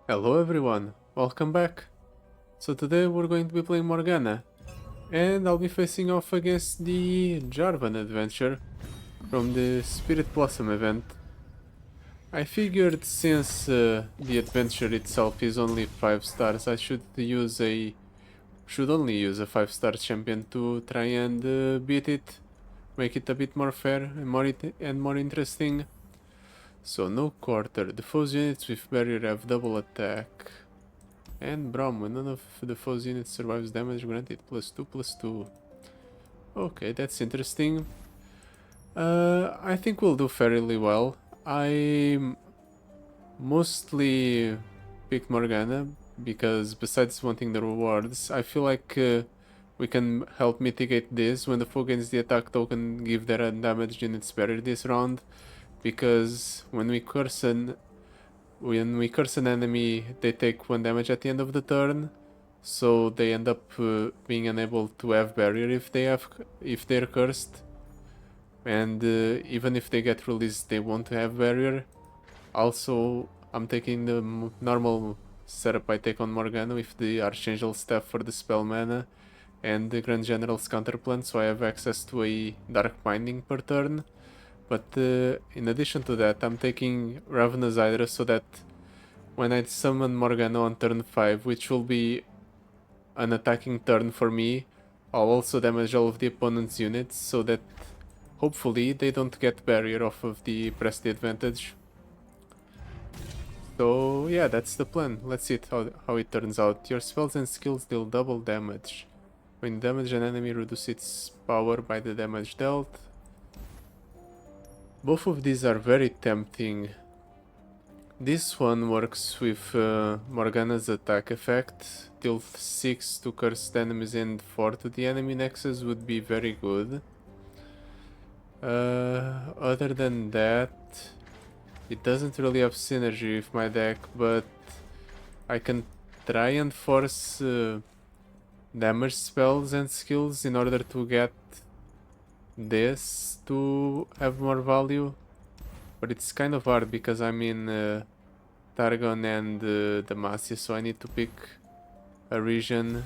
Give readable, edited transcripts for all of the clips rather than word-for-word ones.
Hello everyone, welcome back. So today we're going to be playing Morgana, and I'll be facing off against the Jarvan adventure from the Spirit Blossom event. I figured since the adventure itself is only 5 stars, I should only use a 5-star champion to try and beat it, make it a bit more fair and more interesting. So no quarter, the foe's units with barrier have double attack. And Braum, when none of the foe's units survives damage granted, +2/+2. Okay, that's interesting. I think we'll do fairly well. I mostly picked Morgana because besides wanting the rewards, I feel like we can help mitigate this when the foe gains the attack token, give their undamaged units better this round. Because when we curse an enemy, they take 1 damage at the end of the turn, so they end up being unable to have barrier if they're cursed, and even if they get released, they won't have barrier. Also, I'm taking the normal setup I take on Morgana with the Archangel Staff for the spell mana and the Grand General's counterplan, so I have access to a Dark Binding per turn. But in addition to that, I'm taking Ravenous Hydra so that when I summon Morgana on turn 5, which will be an attacking turn for me, I'll also damage all of the opponent's units so that hopefully they don't get barrier off of the press the advantage. So yeah, that's the plan. Let's see how it turns out. Your spells and skills deal double damage. When you damage an enemy, reduce its power by the damage dealt. Both of these are very tempting. This one works with Morgana's attack effect. Deal 6 to cursed enemies and 4 to the enemy nexus would be very good. Other than that, it doesn't really have synergy with my deck, but I can try and force damage spells and skills in order to get this to have more value. But it's kind of hard because I'm in Targon and Demacia, so I need to pick a region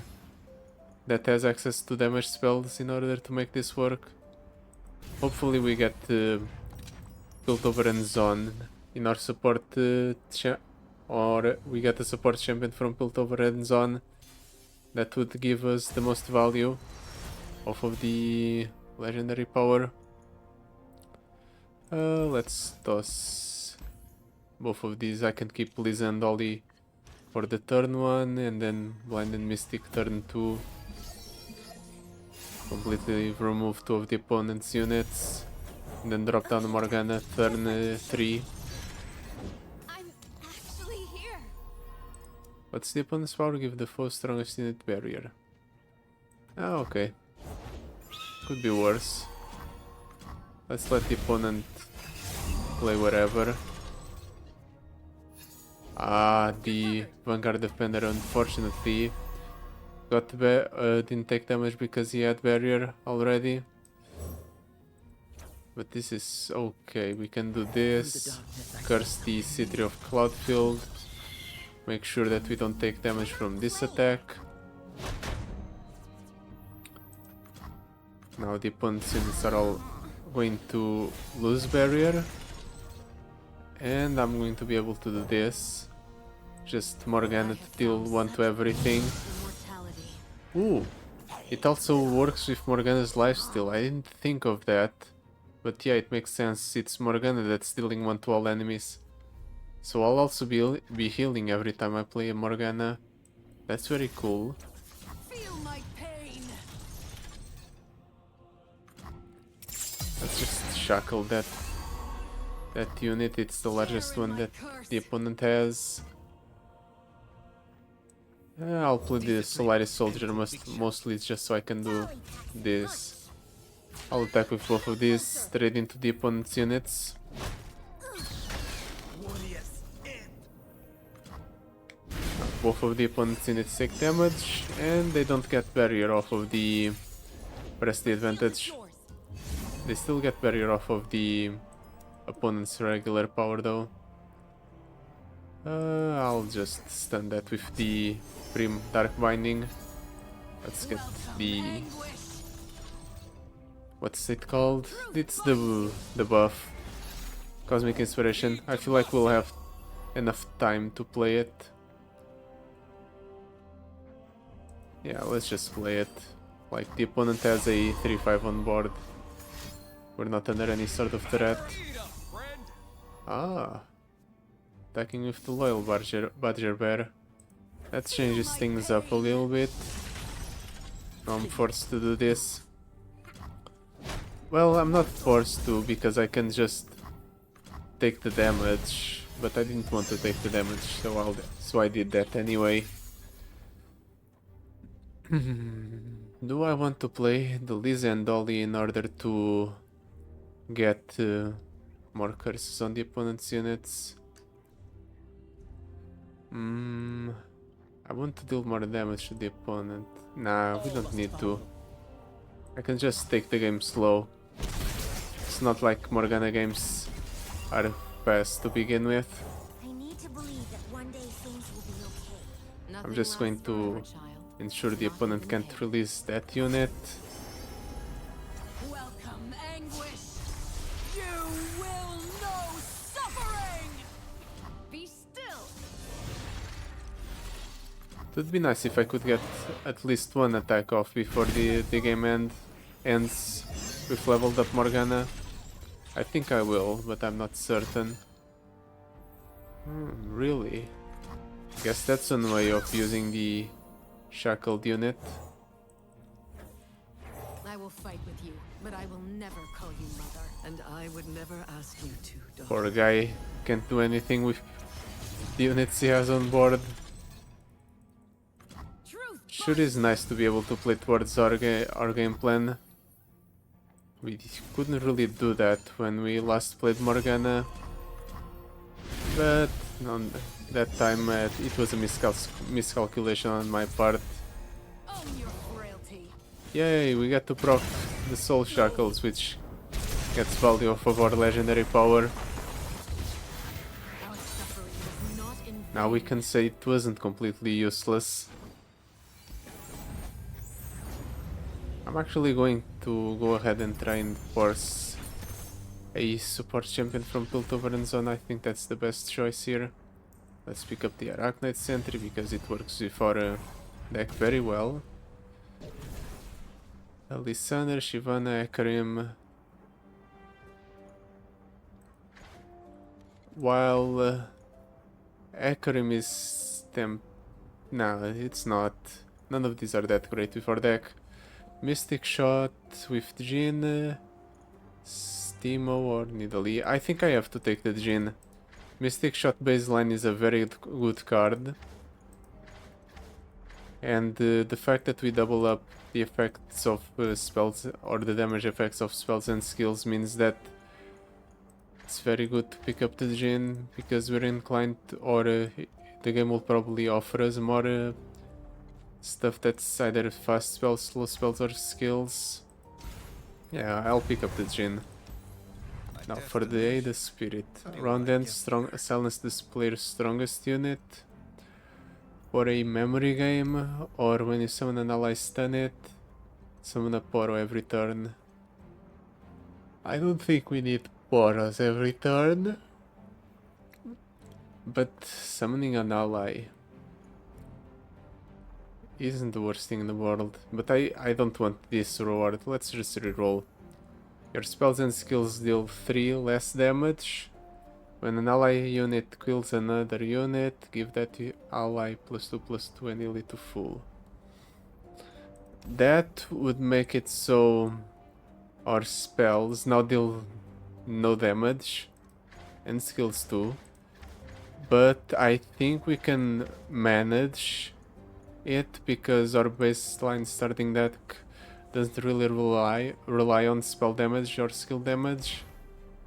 that has access to damage spells in order to make this work. Hopefully we get Piltover and Zone in our support or we get a support champion from Piltover and Zone. That would give us the most value off of the legendary power. Let's toss both of these. I can keep Liz and Ollie for the turn 1 and then Blind and Mystic turn 2. Completely remove 2 of the opponent's units and then drop down Morgana turn 3. I'm actually here. What's the opponent's power? Give the foe strongest unit barrier. Ah, okay. Could be worse. Let's let the opponent play wherever. Ah, the Vanguard Defender unfortunately didn't take damage because he had barrier already. But this is okay, we can do this. Curse the City of Cloudfield. Make sure that we don't take damage from this attack. Now the opponent's units are all going to lose barrier. And I'm going to be able to do this. Just Morgana to deal 1 to everything. Ooh, it also works with Morgana's lifesteal. I didn't think of that. But yeah, it makes sense. It's Morgana that's dealing 1 to all enemies. So I'll also be healing every time I play a Morgana. That's very cool. Feel my pain. Let's just shackle that unit. It's the largest one that the opponent has. I'll play the Solaris Soldier mostly just so I can do this. I'll attack with both of these straight into the opponent's units. Both of the opponent's units take damage and they don't get barrier off of the press the advantage. They still get barrier off of the opponent's regular power though. I'll just stun that with the Prim Dark Binding. Let's get the... what's it called? It's the buff. Cosmic Inspiration. I feel like we'll have enough time to play it. Yeah, let's just play it. Like, the opponent has a 3-5 on board. We're not under any sort of threat. Ah. Attacking with the loyal Badger Bear. That changes things up a little bit. I'm forced to do this. Well, I'm not forced to because I can just take the damage, but I didn't want to take the damage, so I did that anyway. Do I want to play the Liz and Dolly in order to get more curses on the opponent's units? I want to deal more damage to the opponent. Nah, we don't need to. I can just take the game slow. It's not like Morgana games are fast to begin with. I need to believe that one day things will be okay. I'm just going to ensure the opponent can't release that unit. Welcome, anguish. You will know suffering. Be still. It would be nice if I could get at least one attack off before the game ends with leveled up Morgana. I think I will, but I'm not certain. Really? Guess that's one way of using the shackled unit. I will fight with you, but I will never call you mother. And I would never ask you to, daughter. Poor guy can't do anything with the units he has on board. Truth. Sure is nice to be able to play towards our game plan. We couldn't really do that when we last played Morgana, but on that time it was a miscalculation on my part. Own your frailty. Yay, we got to proc the Soul Shackles, which gets value off of our legendary power. Our suffering was not in Now we can say it wasn't completely useless. I'm actually going to go ahead and try and force a support champion from Piltover Zone. I think that's the best choice here. Let's pick up the Arachnite Sentry because it works with our deck very well. Alyssander, Shyvana, Ekarim. While Ekarim is no, it's not. None of these are that great with our deck. Mystic Shot with Jhin, Steamo or Nidalee. I think I have to take the Jhin. Mystic Shot baseline is a very good card. And the fact that we double up the effects of spells or the damage effects of spells and skills means that it's very good to pick up the Jhin because we're inclined to, or the game will probably offer us more stuff that's either fast spells, slow spells, or skills. Yeah, I'll pick up the Jhin. Now for the Ada Spirit. Round end, silence this player's strongest unit. For a memory game, or when you summon an ally, stun it. Summon a Poro every turn. I don't think we need Poros every turn. But summoning an ally isn't the worst thing in the world, but I don't want this reward. Let's just reroll. Your spells and skills deal 3 less damage. When an ally unit kills another unit, give that ally +2/+2 and heal it to full. That would make it so our spells now deal no damage, and skills too. But I think we can manage it because our baseline starting deck doesn't really rely on spell damage or skill damage,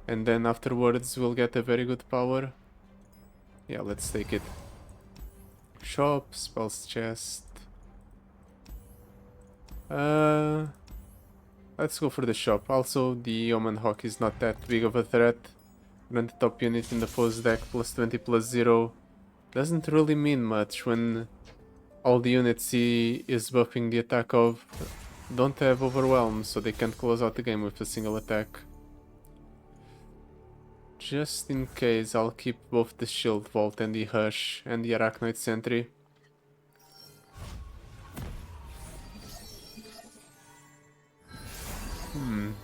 and then afterwards we'll get a very good power. Yeah, let's take it. Shop, spells chest. Let's go for the shop. Also, the Omen Hawk is not that big of a threat. Run the top unit in the foe's deck +20/+0. doesn't really mean much when all the units he is buffing the attack of don't have overwhelm, so they can't close out the game with a single attack. Just in case, I'll keep both the Shield Vault and the Hush and the Arachnoid Sentry.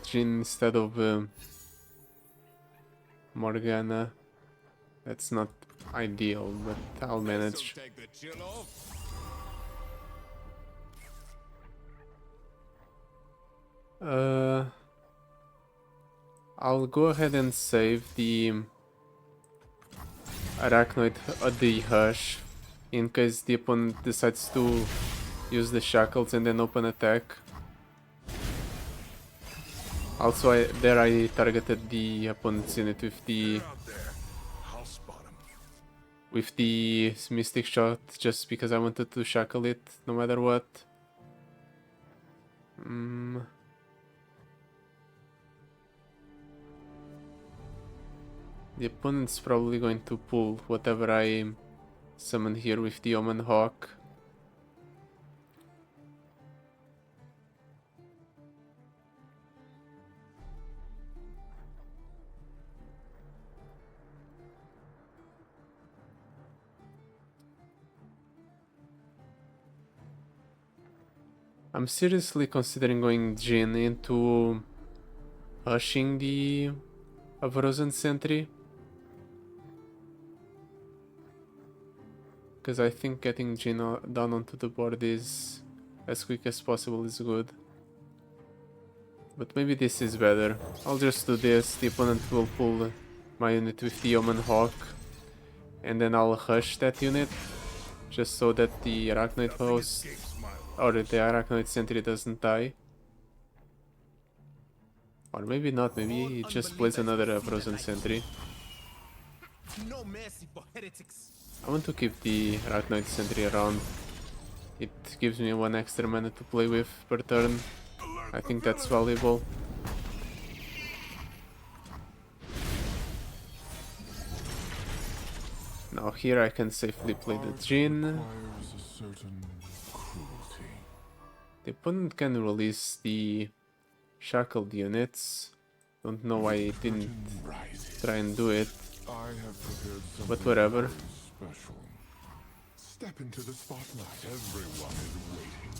Jhin instead of Morgana. That's not ideal, but I'll manage. I'll go ahead and save the Arachnoid the Hush in case the opponent decides to use the Shackles and then open attack. Also, I targeted the opponent's unit with the Mystic Shot just because I wanted to shackle it no matter what. The opponent's probably going to pull whatever I summon here with the Omen Hawk. I'm seriously considering going Jhin into hushing the Frozen Sentry. Because I think getting Jhin down onto the board is as quick as possible is good. But maybe this is better. I'll just do this, the opponent will pull my unit with the Omen Hawk. And then I'll hush that unit. Just so that the Arachnoid host or the Arachnoid Sentry doesn't die. Or maybe not, maybe he just plays another Frozen Sentry. No mercy for heretics. I want to keep the Arachnoid Sentry around. It gives me one extra mana to play with per turn. I think that's valuable. Now here I can safely play the Jhin. The opponent can release the shackled units. Don't know why he didn't try and do it, but whatever. Step into the spotlight. Everyone is waiting.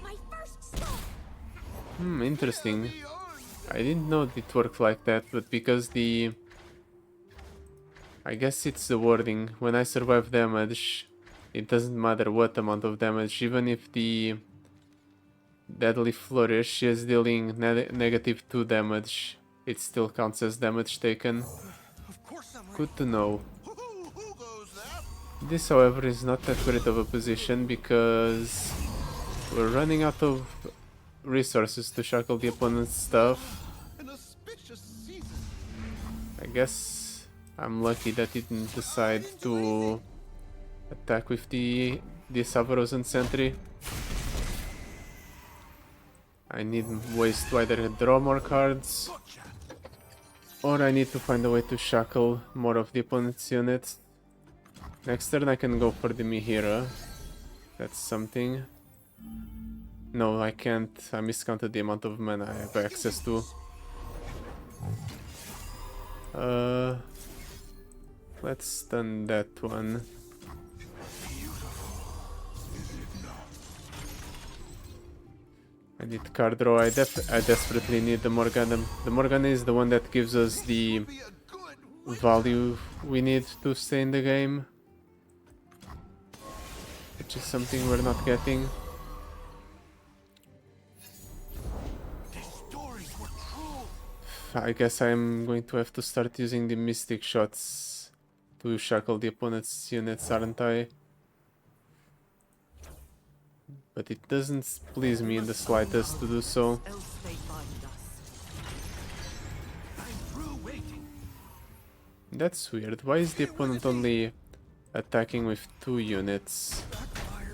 My first stop. Interesting. I didn't know it worked like that, but because the... I guess it's the wording. When I survive damage, it doesn't matter what amount of damage, even if the Deadly Flourish is dealing -2 damage, it still counts as damage taken. Good to know. This, however, is not that great of a position because we're running out of resources to shackle the opponent's stuff. I guess I'm lucky that he didn't decide to attack with the Frozen Sentry. I need ways to either draw more cards or I need to find a way to shackle more of the opponent's units. Next turn I can go for the Mihira. That's something. No, I can't. I miscounted the amount of mana I have access to. Let's stun that one. I need card draw. I desperately need the Morgana. The Morgana is the one that gives us the value we need to stay in the game, which is something we're not getting. I guess I'm going to have to start using the Mystic Shots to shackle the opponent's units, aren't I? But it doesn't please me in the slightest to do so. Else they bind us. That's weird. Why is the opponent only attacking with 2 units?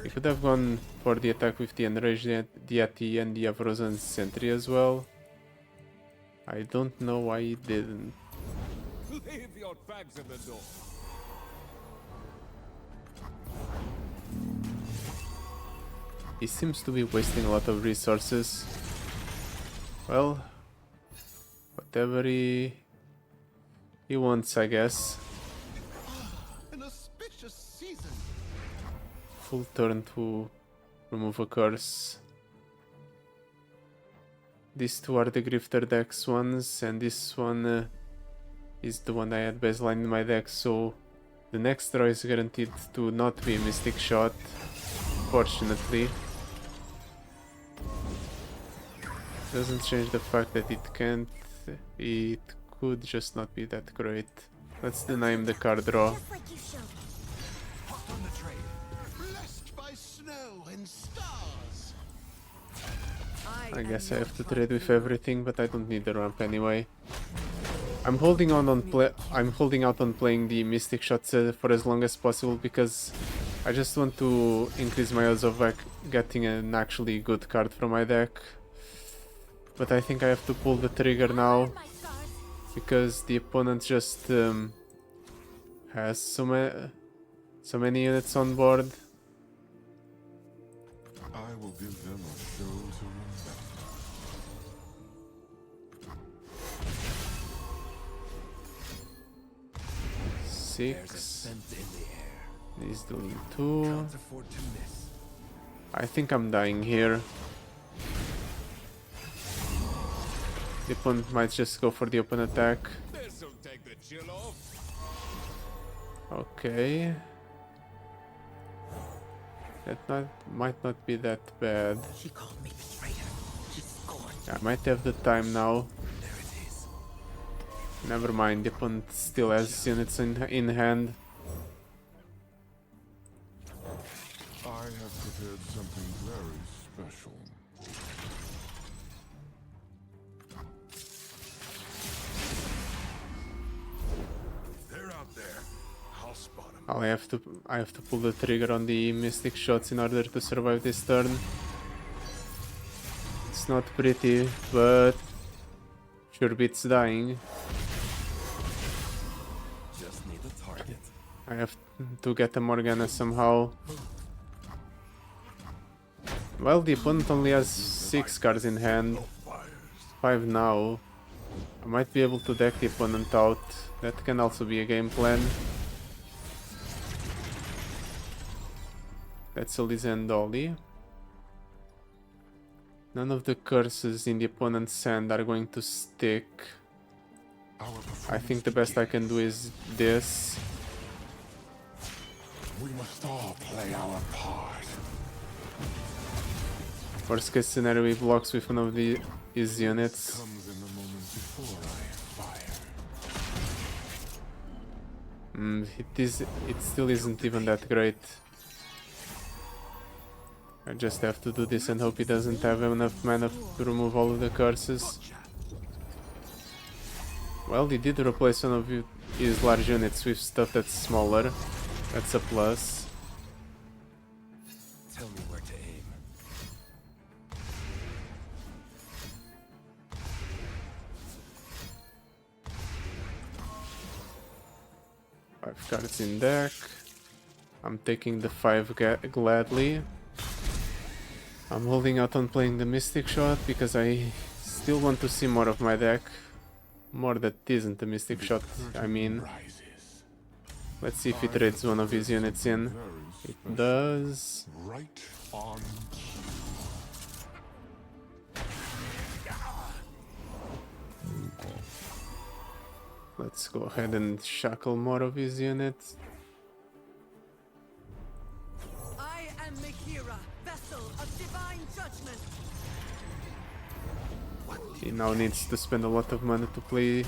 He could have gone for the attack with the Enraged Deity and the Frozen Sentry as well. I don't know why he didn't. Leave your bags at the door. He seems to be wasting a lot of resources. Well, whatever he wants, I guess. An auspicious season. Full turn to remove a curse. These two are the Grifter Dex ones, and this one is the one I had baseline in my deck, so the next draw is guaranteed to not be a Mystic Shot, fortunately. Doesn't change the fact that it can't, it could just not be that great. Let's deny him the card draw. Just like you showed. Hot on the trail. Blessed by snow and stars. I guess I have to trade with everything, but I don't need the ramp anyway. I'm holding out on playing the Mystic Shots for as long as possible because I just want to increase my odds of getting an actually good card from my deck. But I think I have to pull the trigger now My scars. because the opponent just has so many units on board. I will give them a show to remember. 6. In the air. He's doing 2. To fortunes. I think I'm dying here. The opponent might just go for the open attack. This'll take the chill off. Okay. That might not be that bad. She called me betrayer. She's scorned. I might have the time now. There it is. Never mind, the opponent still has units in hand. I have prepared something very special. They're out there. I'll spot them. I have to pull the trigger on the Mystic Shots in order to survive this turn. It's not pretty, but sure beats dying. Just need a target. I have to get a Morgana somehow. Well, the opponent only has 6 cards in hand, 5 now. I might be able to deck the opponent out. That can also be a game plan. That's a Lizzie Dolly. None of the curses in the opponent's hand are going to stick. I think the best I can do is this. We must all play our part. Worst case scenario, he blocks with one of his units. Comes in the moment before I fire. It still isn't even that great. I just have to do this and hope he doesn't have enough mana to remove all of the curses. Well, he did replace one of his large units with stuff that's smaller. That's a plus. Tell me where to aim. 5 cards in deck. I'm taking the 5 gladly. I'm holding out on playing the Mystic Shot because I still want to see more of my deck. More that isn't a Mystic Shot, I mean. Rises. Let's see if it trades one of his units in. Very It special. does. Right on cue. Let's go ahead and shackle more of his units. I am Mihira, vessel of divine judgment. He now needs to spend a lot of money to play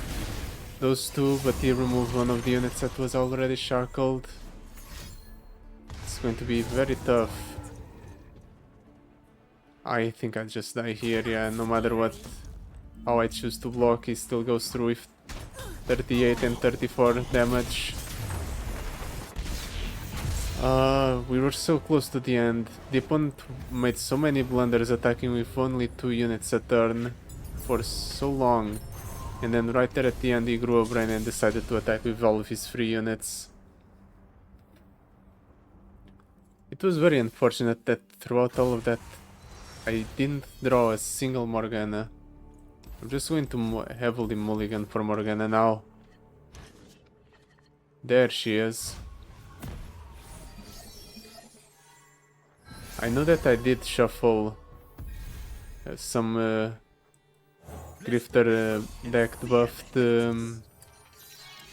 those two, but he removed one of the units that was already shackled. It's going to be very tough. I think I'll just die here, yeah, no matter what, how I choose to block, he still goes through with 38 and 34 damage. We were so close to the end. The opponent made so many blunders attacking with only 2 units a turn for so long. And then right there at the end he grew a brain and decided to attack with all of his 3 units. It was very unfortunate that throughout all of that I didn't draw a single Morgana. I'm just going to heavily mulligan for Morgana now. There she is. I know that I did shuffle some Grifter decked buffed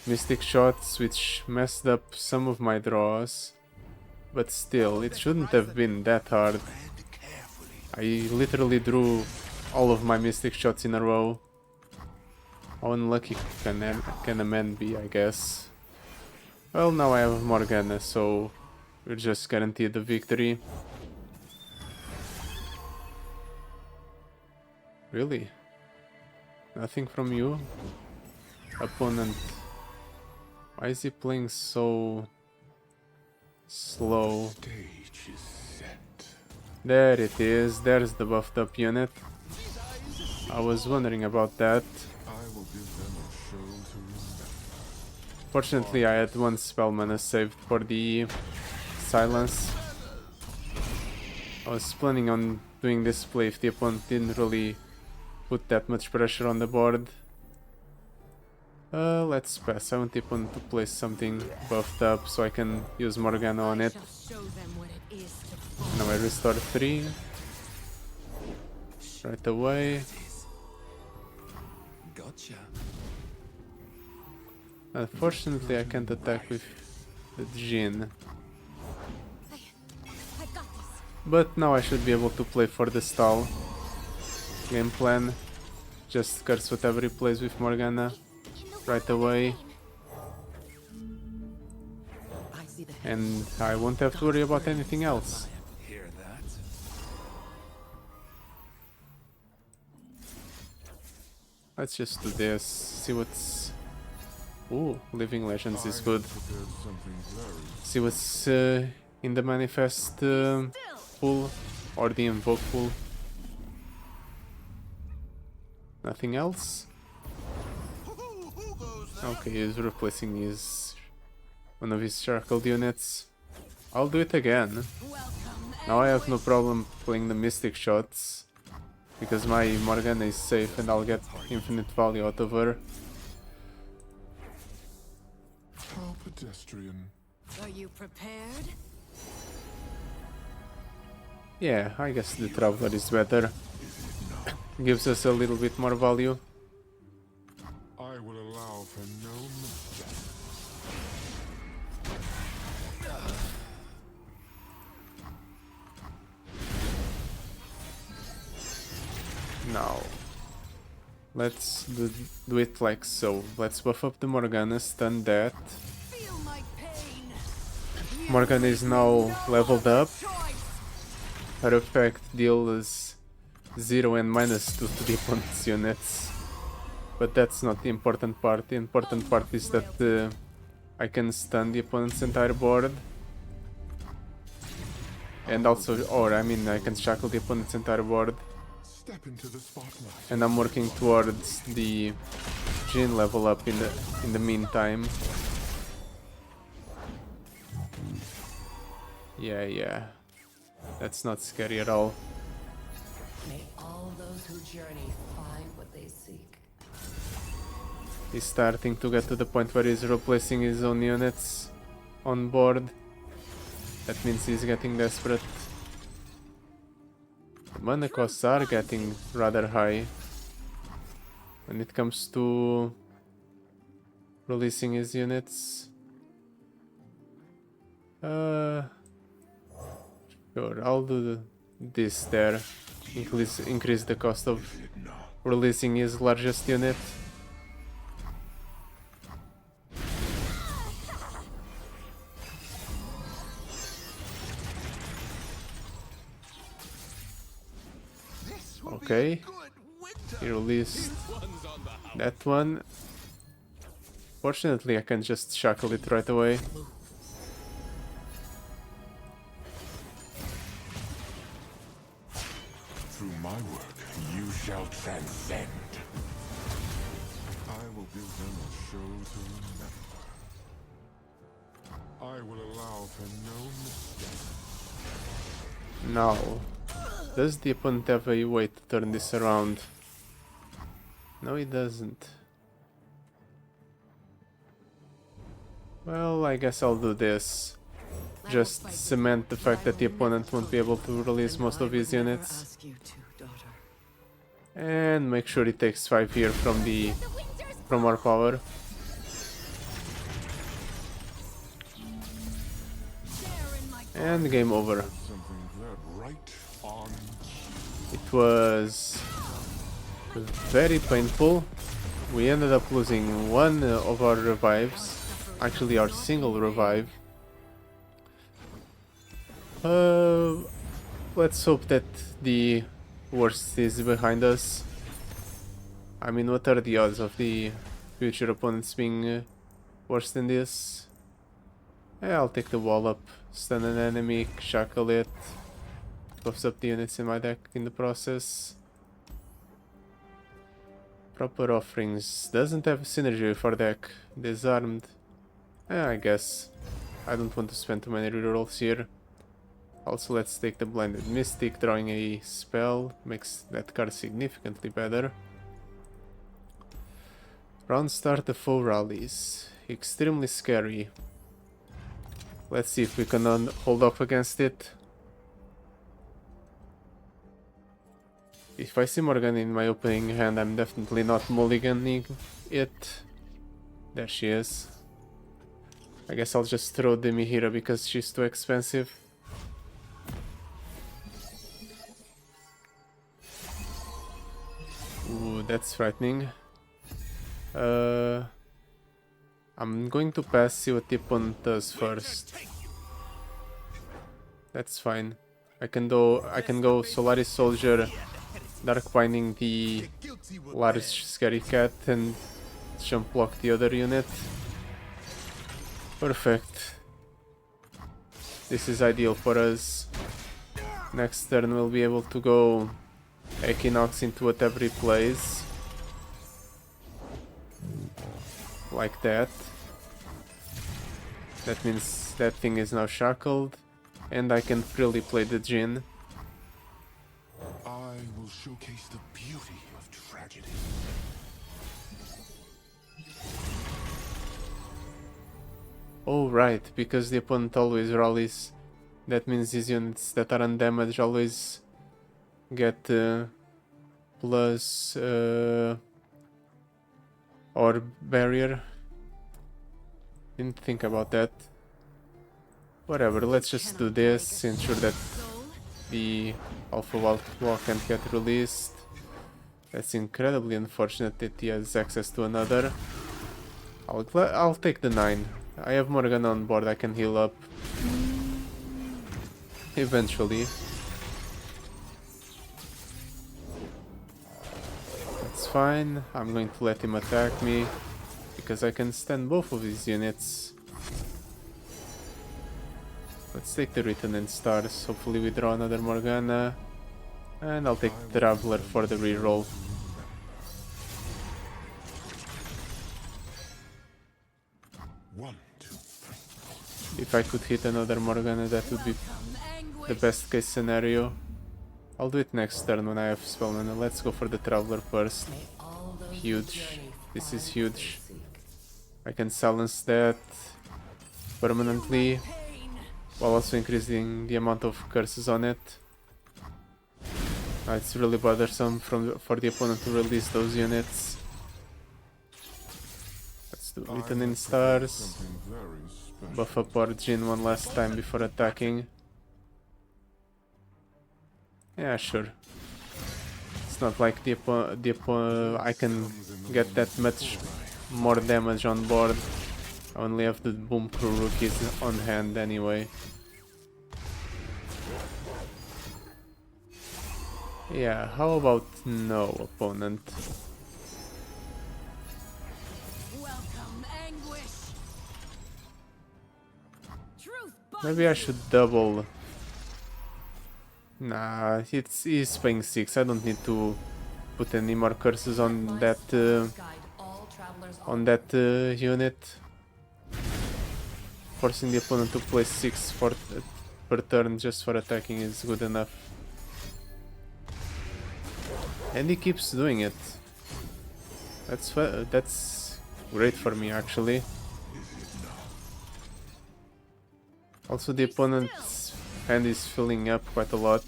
Mystic Shots, which messed up some of my draws. But still, it shouldn't have been that hard. I literally drew all of my Mystic Shots in a row. How unlucky can a man be, I guess. Well, now I have Morgana, so we're just guaranteed the victory. Really? Nothing from you? Opponent. Why is he playing so slow? Stage is set. There it is, there's the buffed up unit. I was wondering about that. I will give them a show to remember. Fortunately, I had one spell mana saved for the silence. I was planning on doing this play if the opponent didn't really put that much pressure on the board. Let's pass. I want the opponent to play something buffed up so I can use Morgana on it. Shall show them what it is to fall. Now I restore 3. Right away. Gotcha. Unfortunately, I can't attack with the Jhin. I've got this. But now I should be able to play for the stall. Game plan. Just curse whatever he plays with Morgana right away. I see the And I won't have to worry about anything else. Hear that? Let's just do this. See what's... Ooh, Living Legends is good. Prepared something very See what's in the manifest pool or the invoke pool. Nothing else? Who goes there? Okay, he's replacing one of his shackled units. I'll do it again. Now I have no problem playing the Mystic Shots because my Morgana is safe and I'll get infinite value out of her. how pedestrian. Are you prepared? Yeah, I guess the Traveler is better. Gives us a little bit more value. I will allow for no misstep. Now, let's do it like so. Let's buff up the Morgana, stun that. Feel my pain. Morgana is now leveled up. Her effect deals 0 and -2 to the opponent's units. But that's not the important part. The important part is that I can stun the opponent's entire board. And also, or I mean, I can shackle the opponent's entire board. Step into the spotlight. And I'm working towards the Jhin level up in the meantime. Yeah. That's not scary at all. May all those who journey find what they seek. He's starting to get to the point where he's replacing his own units on board. That means he's getting desperate. The mana costs are getting rather high when it comes to releasing his units. Sure, I'll do this there. Increase the cost of releasing his largest unit. Okay, he released that one. Fortunately, I can just shackle it right away. Through my work, you shall transcend. I will give them a show to remember. I will allow for no mistake. Now, does the opponent have a way to turn this around? No, he doesn't. Well, I guess I'll do this. Just cement the fact that the opponent won't be able to release most of his units. Ask you to, daughter. And make sure he takes 5 here from our power. And game over. Something that right on cue. It was very painful. We ended up losing one of our revives. Actually, our single revive. Let's hope that the worst is behind us. I mean, what are the odds of the future opponents being worse than this? Yeah, I'll take the wall up, stun an enemy, shackle it, buffs up the units in my deck in the process. Proper offerings doesn't have synergy with our deck. Disarmed. Yeah, I guess. I don't want to spend too many rerolls here. Also, let's take the Blinded Mystic. Drawing a spell makes that card significantly better. Round start, the foe rallies. Extremely scary. Let's see if we can hold off against it. If I see Morgana in my opening hand, I'm definitely not mulliganing it. There she is. I guess I'll just throw the Mihira because she's too expensive. Ooh, that's frightening. I'm going to pass, see what the opponent does first. That's fine. I can go Solaris Soldier, Dark Binding the large scary cat, and jump block the other unit. Perfect. This is ideal for us. Next turn we'll be able to go Equinox into whatever he plays. Like that. That means that thing is now shackled, and I can freely play the Jhin. I will showcase the beauty of tragedy. Oh right, because the opponent always rallies, that means these units that are undamaged always get plus or barrier. Didn't think about that. Whatever, let's just do this, ensure that the Alpha Wall can't get released. That's incredibly unfortunate that he has access to another. I'll take the 9. I have Morgana on board, I can heal up. Eventually. That's fine, I'm going to let him attack me, because I can stand both of these units. Let's take the Written in Stars, hopefully we draw another Morgana. And I'll take the Traveler for the reroll. If I could hit another Morgana, that would be the best case scenario. I'll do it next turn when I have spell mana. Let's go for the Traveler first. Huge. This is huge. I can silence that permanently, while also increasing the amount of curses on it. It's really bothersome for the opponent to release those units. Let's do Written in Stars. Buff up our Jhin one last time before attacking. Yeah, sure. It's not like I can get that much more damage on board. I only have the Boom Crew rookies on hand anyway. Yeah, how about no opponent? Welcome, anguish. Maybe I should double. Nah, he's paying 6. I don't need to put any more curses on that unit. Forcing the opponent to play 6 for per turn just for attacking is good enough. And he keeps doing it. That's great for me, actually. Also, the opponent's hand is filling up quite a lot.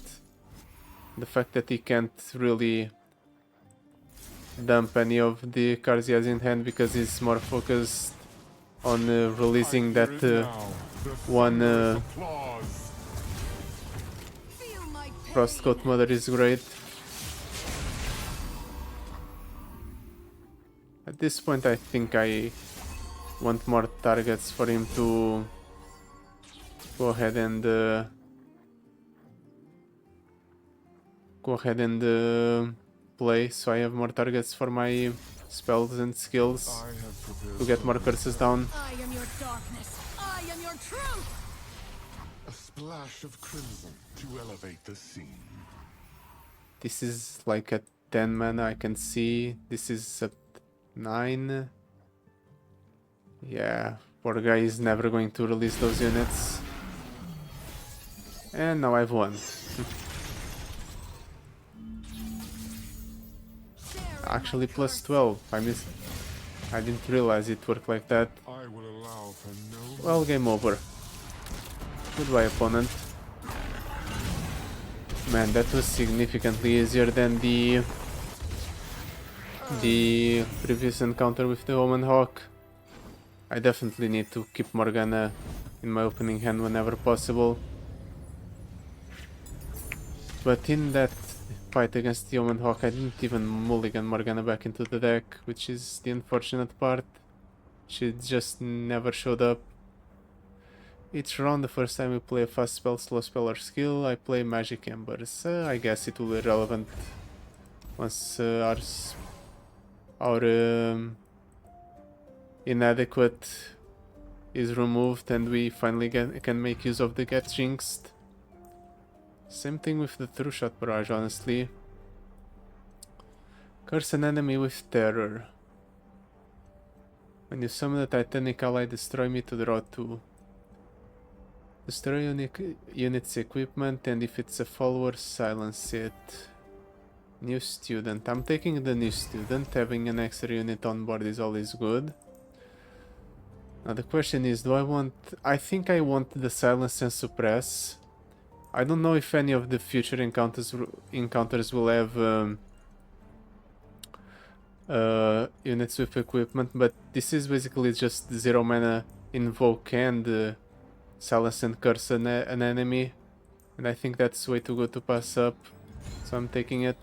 The fact that he can't really dump any of the cards he has in hand because he's more focused on releasing that one Frostcoat Mother is great. At this point I think I want more targets for him to go ahead and play, so I have more targets for my spells and skills to get more curses down. I am your darkness. I am your truth. A splash of crimson to elevate the scene. This is like at 10 mana, I can see. This is at 9. Yeah, poor guy is never going to release those units. And now I've won. Actually plus 12. I didn't realize it worked like that. I will allow for no Well, game over. Goodbye, opponent. Man, that was significantly easier than the previous encounter with the Omen Hawk. I definitely need to keep Morgana in my opening hand whenever possible. But in that fight against the Omen Hawk, I didn't even mulligan Morgana back into the deck, which is the unfortunate part. She just never showed up. Each round, the first time we play a fast spell, slow spell, or skill, I play Magic Embers. I guess it will be relevant once our inadequate is removed and we finally can make use of the Get Jinxed. Same thing with the True Shot Barrage, honestly. Curse an enemy with terror. When you summon a Titanic ally, destroy me to draw 2. Destroy unit's equipment, and if it's a follower, silence it. New student. I'm taking the new student. Having an extra unit on board is always good. Now the question is, do I want... I think I want the silence and suppress. I don't know if any of the future encounters will have units with equipment, but this is basically just 0 mana invoke and silence and curse an enemy, and I think that's way too good to pass up, so I'm taking it.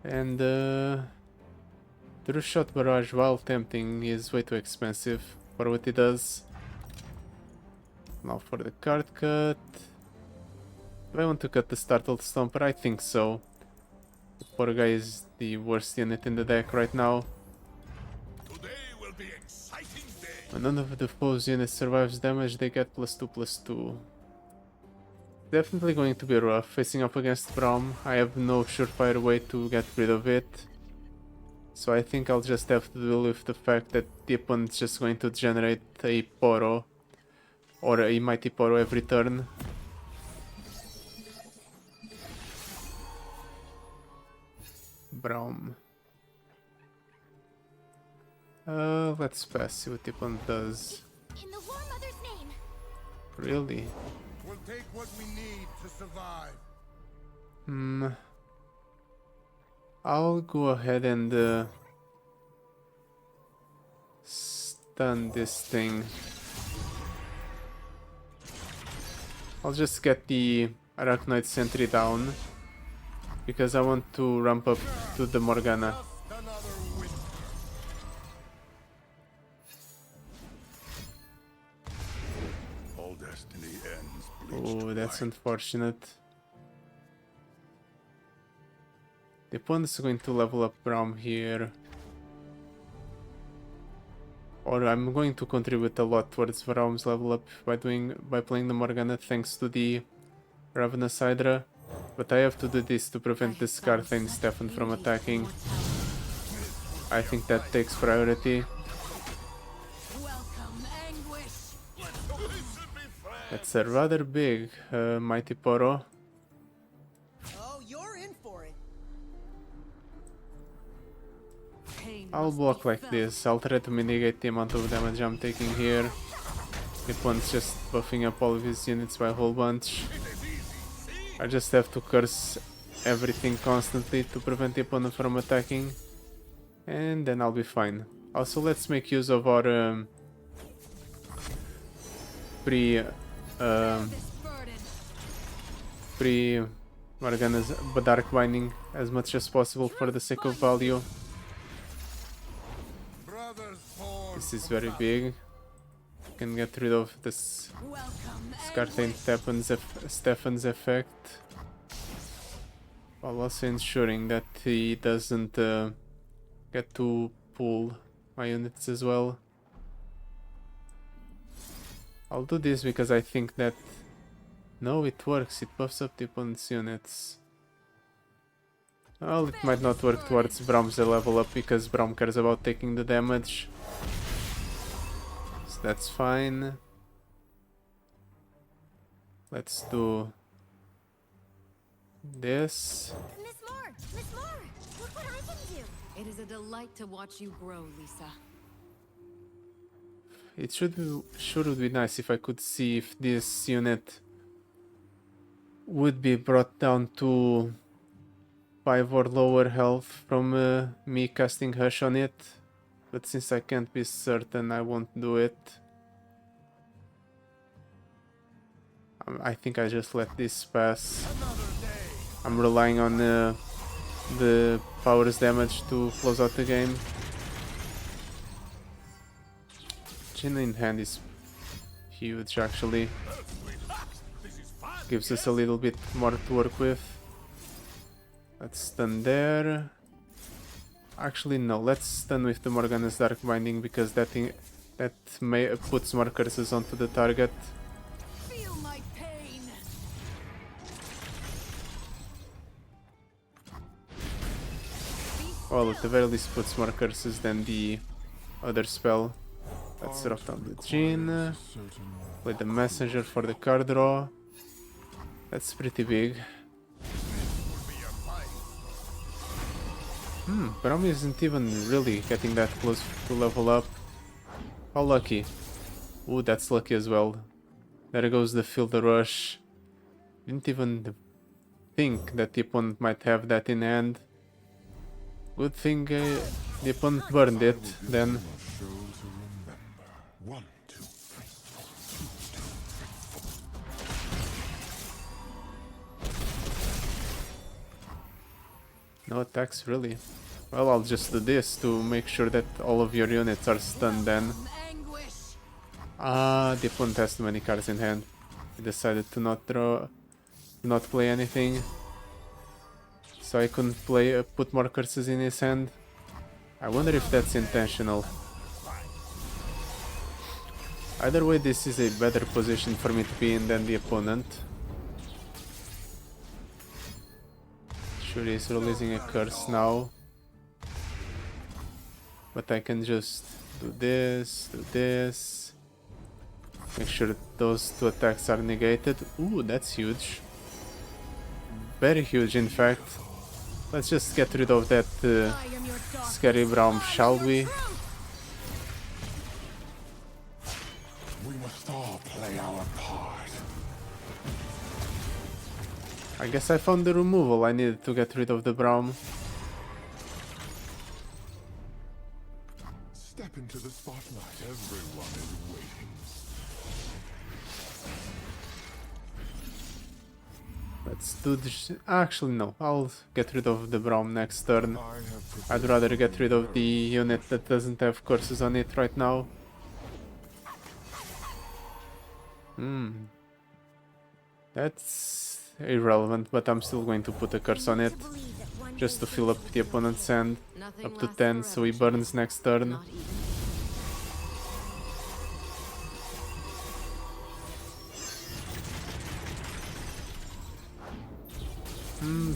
And True Shot Barrage, while tempting, is way too expensive for what it does. Now for the card cut. Do I want to cut the Startled Stomper? I think so. The poor guy is the worst unit in the deck right now. Today will be exciting day. When none of the foe's units survives damage, they get +2/+2. Definitely going to be rough facing up against Braum. I have no surefire way to get rid of it. So I think I'll just have to deal with the fact that the opponent's just going to generate a Poro. Or a Mighty Poro every turn. Braum. Let's pass, see what the opponent does. In the War Mother's name. Really? We'll take what we need to survive. I'll go ahead and stun this thing. I'll just get the Arachnoid Sentry down because I want to ramp up to the Morgana. Another winter. All destiny ends. Oh, that's unfortunate. The opponent's going to level up Braum here. Or I'm going to contribute a lot towards Braum's level up by playing the Morgana thanks to the Ravenous Hydra. But I have to do this to prevent the Scarthane Stefan from attacking. I think that takes priority. Welcome, anguish. That's a rather big Mighty Poro. Oh, you're in for it. Pain I'll must block be like felt. this. I'll try to mitigate the amount of damage I'm taking here. The opponent's just buffing up all of his units by a whole bunch. I just have to curse everything constantly to prevent the opponent from attacking. And then I'll be fine. Also, let's make use of our pre Morgana's Dark Binding as much as possible for the sake of value. This is very big. Can get rid of this Welcome. Scartain Stefan's effect, while also ensuring that he doesn't get to pull my units as well. I'll do this because I think that... No, it works, it buffs up the opponent's units. Well, it might not work towards Braum's level up because Braum cares about taking the damage. So that's fine. Let's do this. Miss Moore! Miss Moore! Look what I can do! It is a delight to watch you grow, Lisa. It would be nice if I could see if this unit would be brought down to 5 or lower health from me casting Hush on it, but since I can't be certain, I won't do it. I think I just let this pass. I'm relying on the power's damage to close out the game. Genuine Hand is huge, actually. Gives us a little bit more to work with. Let's stun there. Actually, no, let's stun with the Morgana's Dark Binding because that puts more curses onto the target. Feel my pain. Well, at the very least puts more curses than the other spell. Let's drop down the Djinn. Play the Messenger for the card draw. That's pretty big. Braum isn't even really getting that close to level up. How lucky. Ooh, that's lucky as well. There goes the Field Rush. Didn't even think that the opponent might have that in hand. Good thing the opponent burned it then. One, two, three. No attacks, really. Well, I'll just do this to make sure that all of your units are stunned then. Anguish. Ah, the opponent has too many cards in hand. He decided to not play anything. So I couldn't put more curses in his hand. I wonder if that's intentional. Either way, this is a better position for me to be in than the opponent. Sure, he's releasing a curse now. But I can just do this. Make sure that those two attacks are negated. Ooh, that's huge. Very huge, in fact. Let's just get rid of that scary Braum, shall we? We must all play our part. I guess I found the removal I needed to get rid of the Braum. Step into the spotlight. Everyone is waiting. Let's do this. Actually, no. I'll get rid of the Braum next turn. I have I'd rather get rid of the unit that doesn't have curses on it right now. That's irrelevant, but I'm still going to put a curse on it. Just to fill up the opponent's hand Nothing up to lasts 10 so he forever, burns next turn. not even.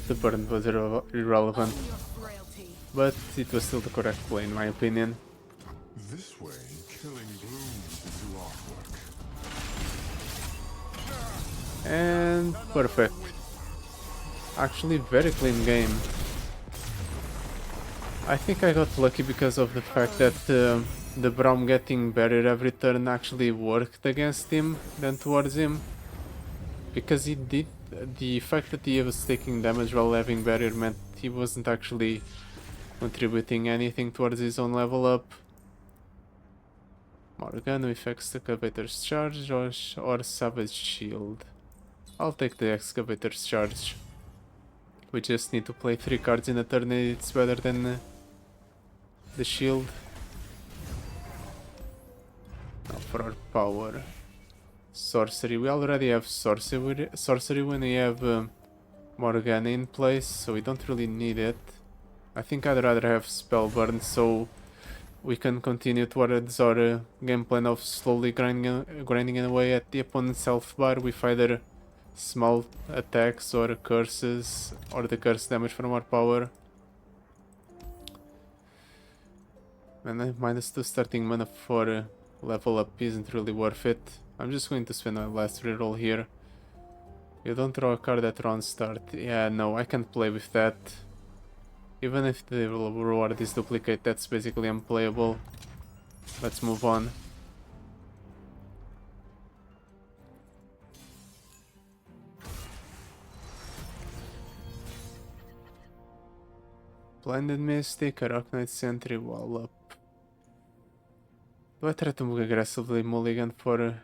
The burn was irrelevant, Own your frailty. but it was still the correct play in my opinion. this way, killing blooms into artwork. And perfect. Actually, very clean game. I think I got lucky because of the fact that the Braum getting barrier every turn actually worked against him than towards him. Because he did, the fact that he was taking damage while having barrier meant he wasn't actually contributing anything towards his own level up. Morgana with Excavator's Charge or Savage Shield. I'll take the Excavator's Charge. We just need to play 3 cards in a turn and it's better than the shield. Now for our power. Sorcery. We already have sorcery when we have Morgana in place, so we don't really need it. I think I'd rather have spell burn so we can continue towards our game plan of slowly grinding away at the opponent's health bar with either small attacks or curses or the curse damage from our power. And -2 starting mana for level up isn't really worth it. I'm just going to spend my last reroll here. You don't draw a card at round start. Yeah, no, I can't play with that. Even if the reward is duplicate, that's basically unplayable. Let's move on. Blinded Mystic, Arachnite Sentry, Wall Up. Do I try to move aggressively mulligan for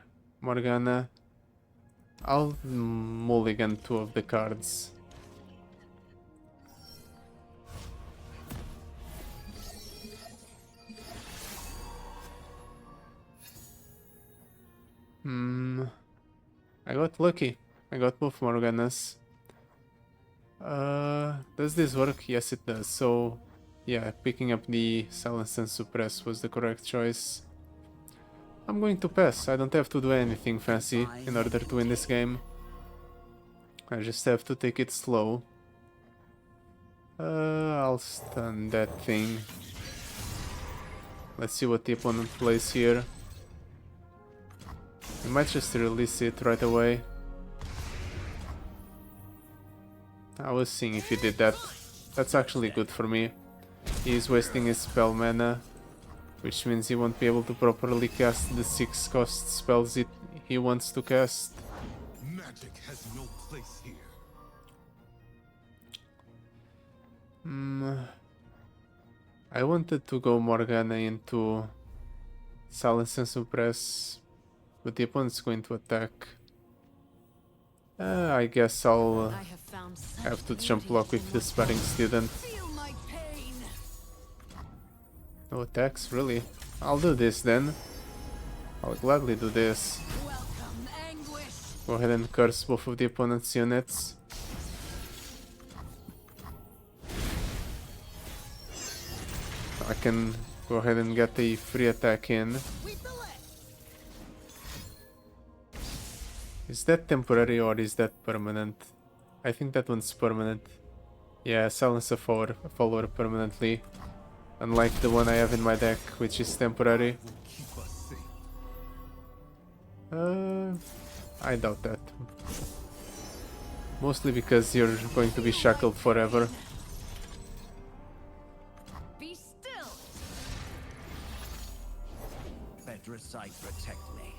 Morgana? I'll mulligan 2 of the cards. I got lucky. I got both Morganas. Does this work? Yes, it does. So, yeah, picking up the Silence and Suppress was the correct choice. I'm going to pass. I don't have to do anything fancy in order to win this game. I just have to take it slow. I'll stun that thing. Let's see what the opponent plays here. I might just release it right away. I was seeing if he did that. That's actually good for me. He's wasting his spell mana, which means he won't be able to properly cast the 6 cost spells he wants to cast. Magic has no place here. I wanted to go Morgana into Silence and Suppress, but the opponent's going to attack. I guess I'll I have found such have to jump beauty block in with the what Sparring Student. Feel my pain. No attacks, really? I'll do this then. I'll gladly do this. Welcome, anguish. Go ahead and curse both of the opponent's units. I can go ahead and get a free attack in. Is that temporary or is that permanent? I think that one's permanent. Yeah, silence a follower permanently. Unlike the one I have in my deck, which is temporary. I doubt that. Mostly because you're going to be shackled forever. Be still. Bedrasite, protect me.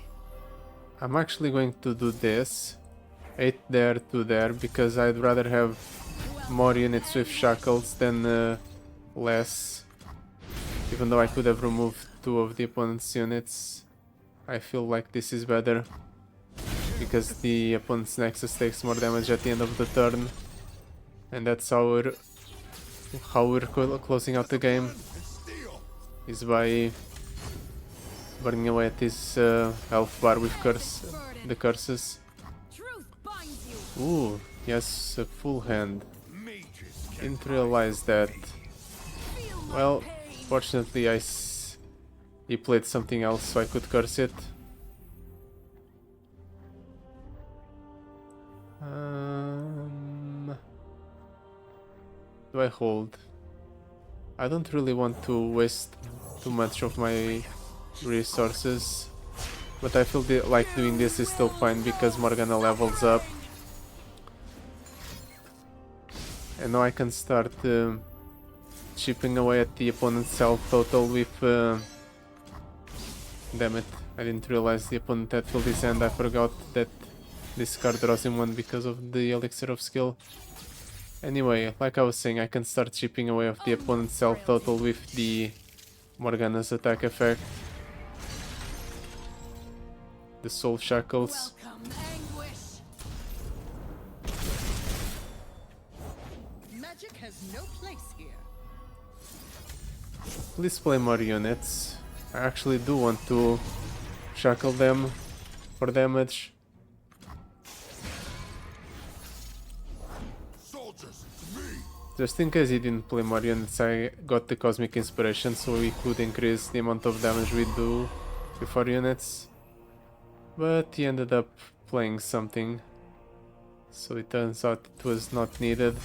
I'm actually going to do this. 8 there, 2 there, because I'd rather have more units with shackles than less. Even though I could have removed 2 of the opponent's units, I feel like this is better. Because the opponent's Nexus takes more damage at the end of the turn. And that's how we're closing out the game. Is by burning away at his health bar with the curses. Truth binds you. Ooh, he has a full hand. Didn't realize that. Well, fortunately he played something else so I could curse it. Do I hold? I don't really want to waste too much of my resources. But I feel like doing this is still fine because Morgana levels up. And now I can start chipping away at the opponent's health total with... Damn it, I didn't realize the opponent had filled his hand. I forgot that this card draws him one because of the Elixir of Skill. Anyway, like I was saying, I can start chipping away of the opponent's health total with the Morgana's attack effect. The Soul Shackles. Welcome, anguish. Magic has no place here. Please play more units. I actually do want to shackle them for damage. Soldiers, to me! Just in case he didn't play more units, I got the Cosmic Inspiration so we could increase the amount of damage we do with our units. But he ended up playing something, so it turns out it was not needed.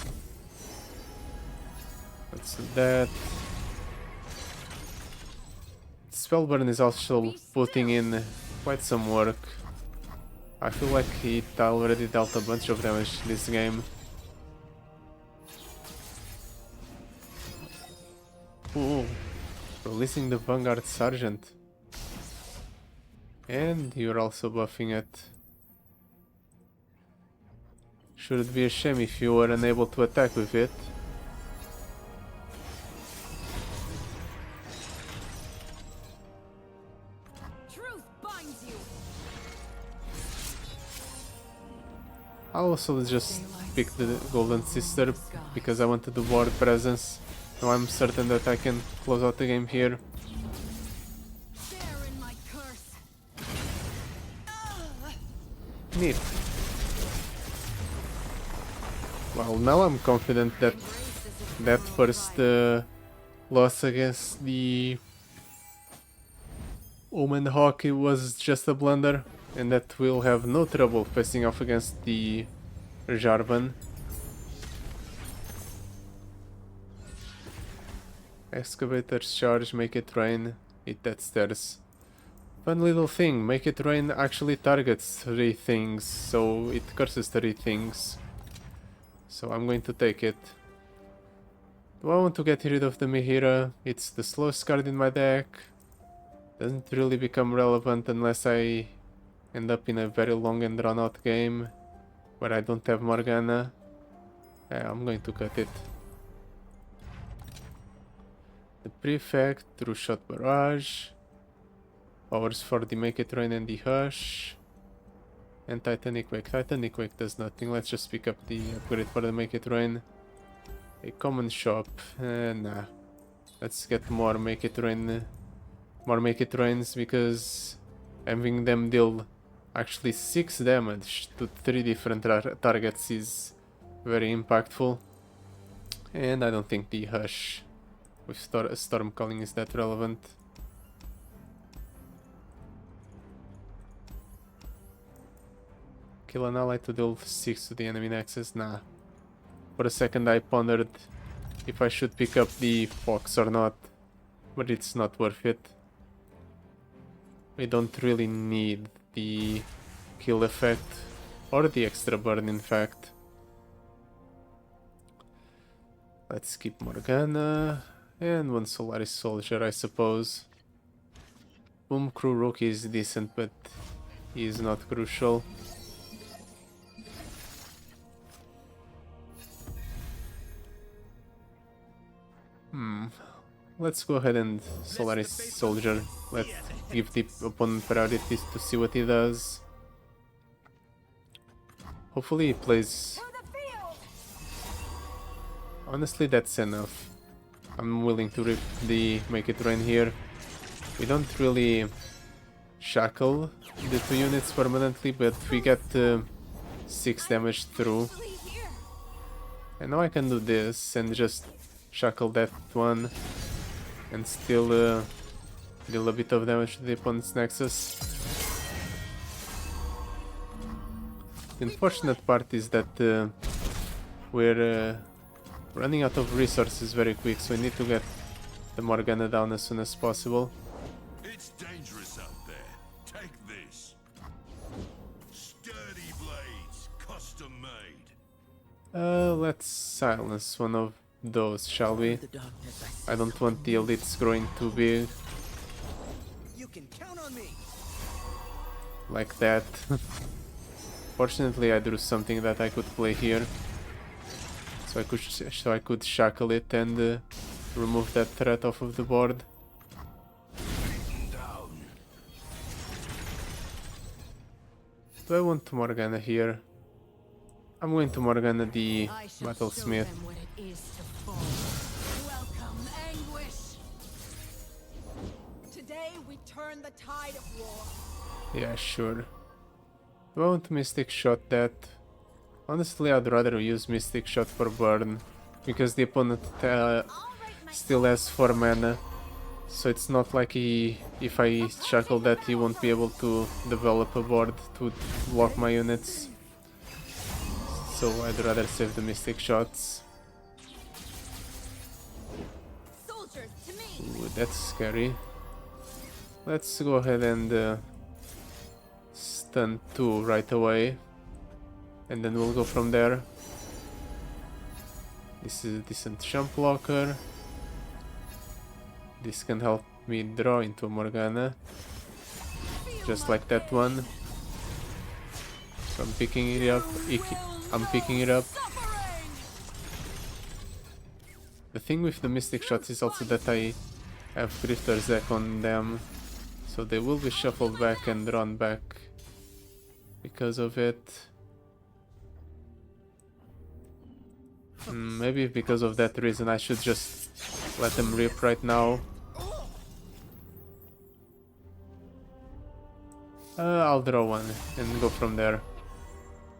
Let's do that. Spellburn is also putting in quite some work. I feel like he already dealt a bunch of damage this game. Ooh, releasing the Vanguard Sergeant. And you're also buffing it. Should it be a shame if you were unable to attack with it? Truth binds you. I'll also just pick the Golden Sister because I wanted the ward presence. Now I'm certain that I can close out the game here. Share in my curse. Neat. Well, now I'm confident that that first loss against the Omen Hawk was just a blunder, and that we'll have no trouble facing off against the Jarvan. Excavator's charge, make it rain, eat that stairs. Fun little thing, make it rain actually targets 3 things, so it curses 3 things. So I'm going to take it. Do I want to get rid of the Mihira? It's the slowest card in my deck. Doesn't really become relevant unless I end up in a very long and drawn out game where I don't have Morgana. Yeah, I'm going to cut it. The Prefect, True Shot Barrage. Powers for the Make It Rain and the Hush. And Titanic Wake. Titanic Wake does nothing. Let's just pick up the upgrade for the Make It Rain. A common shop. Nah. Let's get more Make It Rain. More Make It Rains because having them deal actually 6 damage to 3 different targets is very impactful. And I don't think the Hush with Storm Calling is that relevant. Kill an ally to deal 6 to the enemy nexus? Nah. For a second I pondered if I should pick up the Fox or not, but it's not worth it. We don't really need the kill effect, or the extra burn in fact. Let's keep Morgana, and 1 Solaris Soldier I suppose. Boom Crew Rookie is decent, but he is not crucial. Let's go ahead and Solaris Soldier. Let's give the opponent priorities to see what he does. Hopefully he plays... Honestly, that's enough. I'm willing to rip the Make It Rain here. We don't really shackle the 2 units permanently, but we get 6 damage through. And now I can do this and just shackle that one and still deal a bit of damage to the opponent's nexus. The unfortunate part is that we're running out of resources very quick, so we need to get the Morgana down as soon as possible. It's dangerous out there. Take this. Let's silence one of those, shall we? I don't want the elites growing too big. You can count on me. Like that. Fortunately, I drew something that I could play here, so I could shackle it and remove that threat off of the board. Do I want Morgana here? I'm going to Morgana the I shall Battlesmith. show them what it is to fall. Welcome, anguish. Today we turn the tide of war. Yeah, sure. Do I want Mystic Shot that? Honestly, I'd rather use Mystic Shot for burn, because the opponent still has 4 mana. So it's not like if I shackle that, he won't be able to develop a board to block my units. So I'd rather save the Mystic Shots. Soldiers to me. Ooh, that's scary. Let's go ahead and stun 2 right away. And then we'll go from there. This is a decent jump blocker. This can help me draw into a Morgana. Just like that one. So I'm picking it up. I'm picking it up. The thing with the Mystic Shots is also that I have Grifter's Deck on them. So they will be shuffled back and drawn back because of it. Maybe because of that reason I should just let them rip right now. I'll draw one and go from there.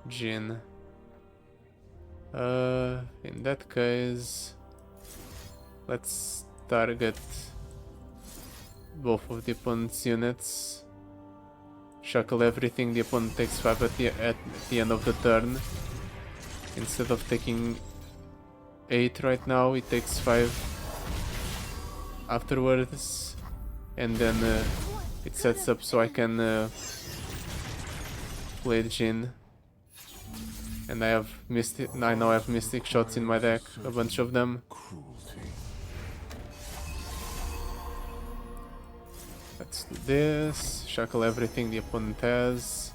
Jin. In that case, let's target both of the opponent's units. Shackle everything. The opponent takes 5 at the end of the turn. Instead of taking 8 right now, it takes 5 afterwards, and then it sets up so I can play Jin. And I now have Mystic Shots in my deck, a bunch of them. Let's do this. Shackle everything the opponent has.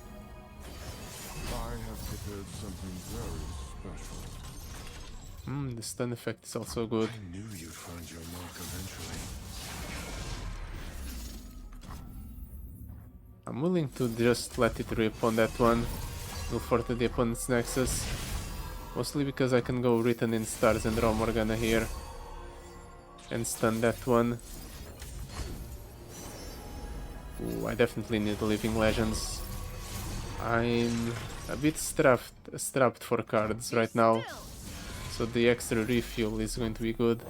I have prepared something very special. The stun effect is also good. I knew you'd find your mark eventually. I'm willing to just let it rip on that one. Go forte the opponent's Nexus. Mostly because I can go Written in Stars and draw Morgana here. And stun that one. Ooh, I definitely need Living Legends. I'm a bit strapped for cards right now. So the extra refuel is going to be good.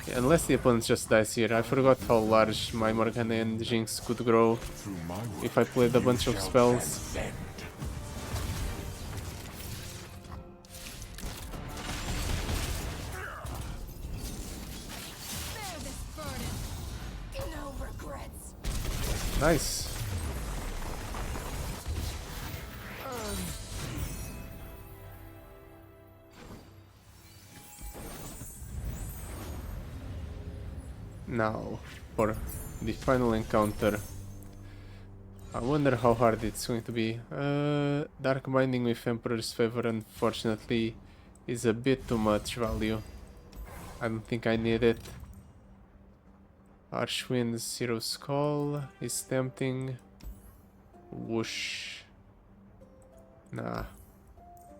Yeah, unless the opponent just dies here. I forgot how large my Morgana and Jinx could grow if I played a bunch of spells. Bear this burden. No regrets. Nice. Now, for the final encounter. I wonder how hard it's going to be. Dark Binding with Emperor's Favor, unfortunately, is a bit too much value. I don't think I need it. Archwind's Zero Skull is tempting. Whoosh. Nah.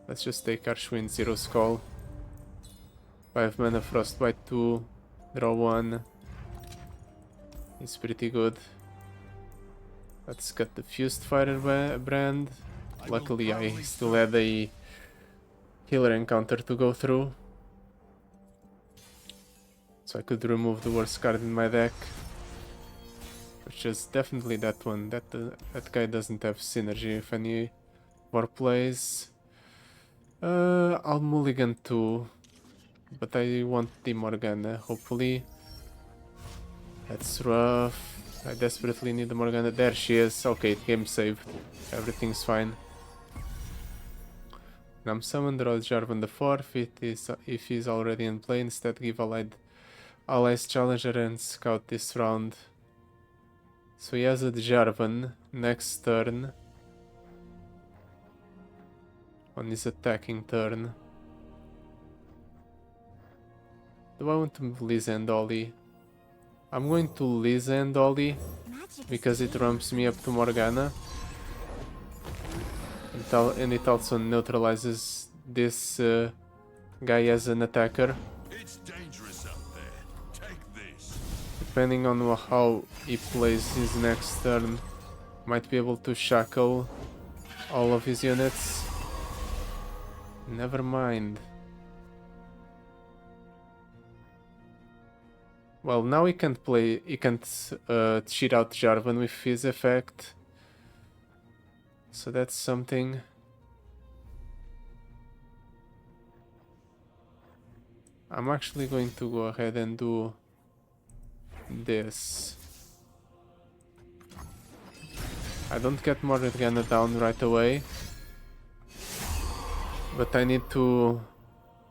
Let's just take Archwind Zero Skull. 5 mana, Frostbite 2, draw 1. It's pretty good. Let's cut the Fused Firebrand. Luckily I still had a healer encounter to go through. So I could remove the worst card in my deck. Which is definitely that one. That guy doesn't have synergy with any more plays. I'll mulligan too. But I want the Morgana, hopefully. That's rough. I desperately need the Morgana. There she is. Okay, game saved. Everything's fine. I'm summon Star Jarvan IV. If he's already in play, instead give allies challenger and scout this round. So he has a Jarvan next turn. On his attacking turn. Do I want to Lizend Ollie? I'm going to Lizend Ollie because it ramps me up to Morgana. And it also neutralizes this guy as an attacker. It's dangerous out there. Take this. Depending on how he plays his next turn, might be able to shackle all of his units. Never mind. Well, now he can't cheat out Jarvan with his effect. So that's something. I'm actually going to go ahead and do this. I don't get Morgana down right away, but I need to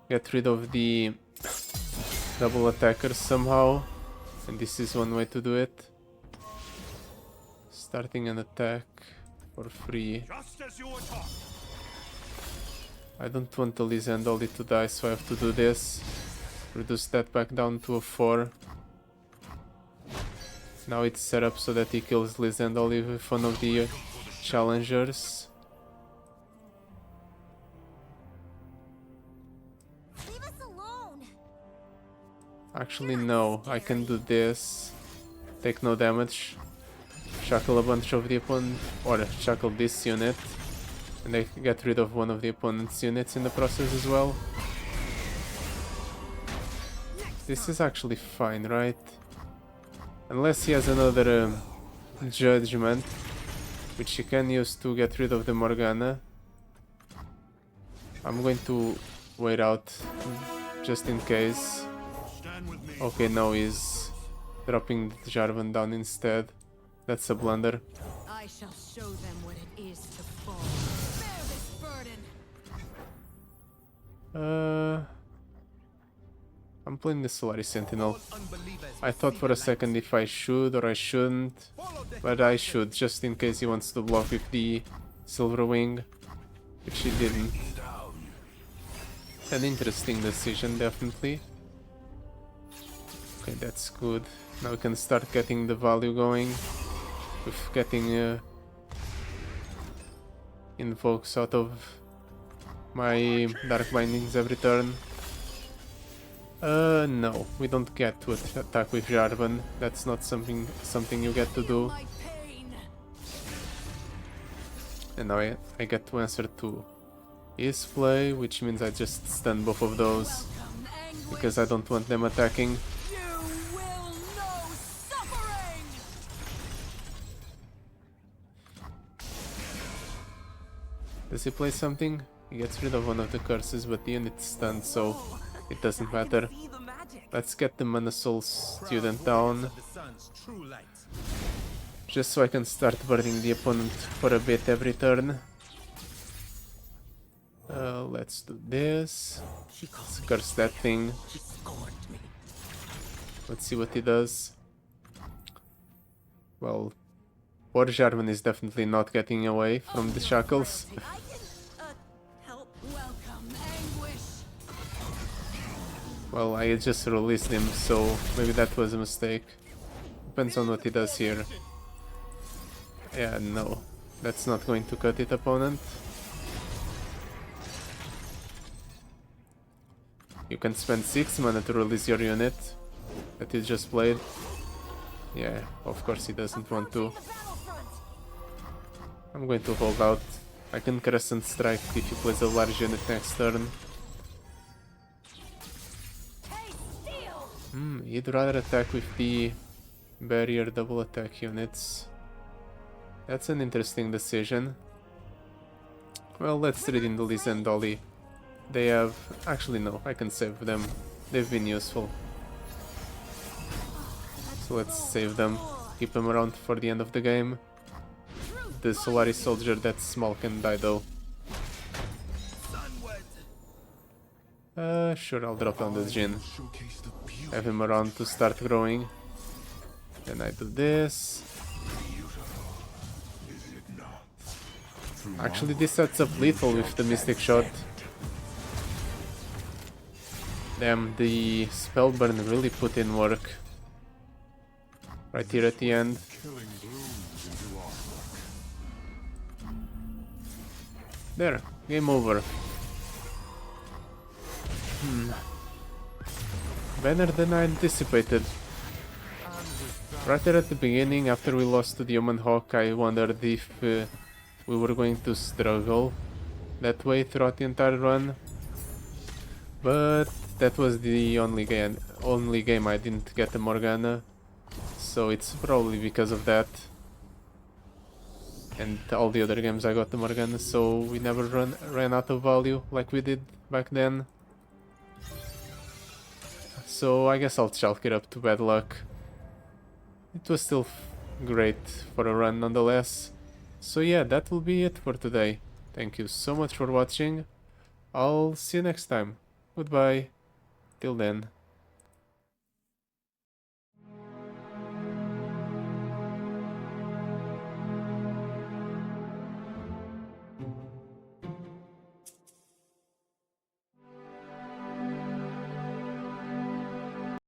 get rid of the double attackers somehow, and this is one way to do it. Starting an attack for free. Just as you were taught. I don't want the Lizend Ollie to die, so I have to do this. Reduce that back down to a 4. Now it's set up so that he kills Lizend Ollie with one of the challengers. Leave us alone. Actually, no, I can do this. Take no damage. Shackle a bunch of the opponent, or shackle this unit. And I get rid of one of the opponent's units in the process as well. This is actually fine, right? Unless he has another judgment, which he can use to get rid of the Morgana. I'm going to wait out just in case. Stand with me. Okay, now he's dropping the Jarvan down instead. That's a blunder. I shall show them what it is to fall. Bear this burden. I'm playing the Solaris Sentinel. I thought for a second if I should or I shouldn't, but I should, just in case he wants to block with the Silver Wing, which he didn't. An interesting decision, definitely. Okay, that's good. Now we can start getting the value going with getting invokes out of my Dark Bindings every turn. No, we don't get to attack with Jarvan. That's not something you get to do. My pain. And now I get to answer to his play, which means I just stun both of those Welcome, anguish. because I don't want them attacking. You will know suffering. Does he play something? He gets rid of one of the curses, but the unit's stunned, so it doesn't matter. Let's get the Mana Soul student down, just so I can start burning the opponent for a bit every turn. Let's do this. Let's curse that thing. Let's see what he does. Well, poor Jarvan is definitely not getting away from the shackles. I can, help. Welcome, anguish. Well, I just released him, so maybe that was a mistake. Depends on what he does here. Yeah, no. That's not going to cut it, opponent. You can spend 6 mana to release your unit that you just played. Yeah, of course he doesn't want to. I'm going to hold out. I can Crescent Strike if he plays a large unit next turn. He'd rather attack with the barrier double attack units. That's an interesting decision. Well, let's trade in the Lizend Ollie. They have... actually no, I can save them. They've been useful. So let's save them. Keep them around for the end of the game. The Solaris Soldier that's small can die though. Sure, I'll drop down the Jhin. Showcase the beauty. Have him around to start growing. Then I do this. Is it not? Through Actually, this sets up lethal with the Mystic Shot. Damn, the Spellburn really put in work. Right here at the end. killing blooms into artwork. There, game over. Better than I anticipated. Right there at the beginning, after we lost to the Human Hawk, I wondered if we were going to struggle that way throughout the entire run. But that was the only game I didn't get the Morgana, so it's probably because of that. And all the other games I got the Morgana, so we never ran out of value like we did back then. So I guess I'll chalk it up to bad luck. It was still great for a run nonetheless. So yeah, that will be it for today. Thank you so much for watching. I'll see you next time. Goodbye. Till then.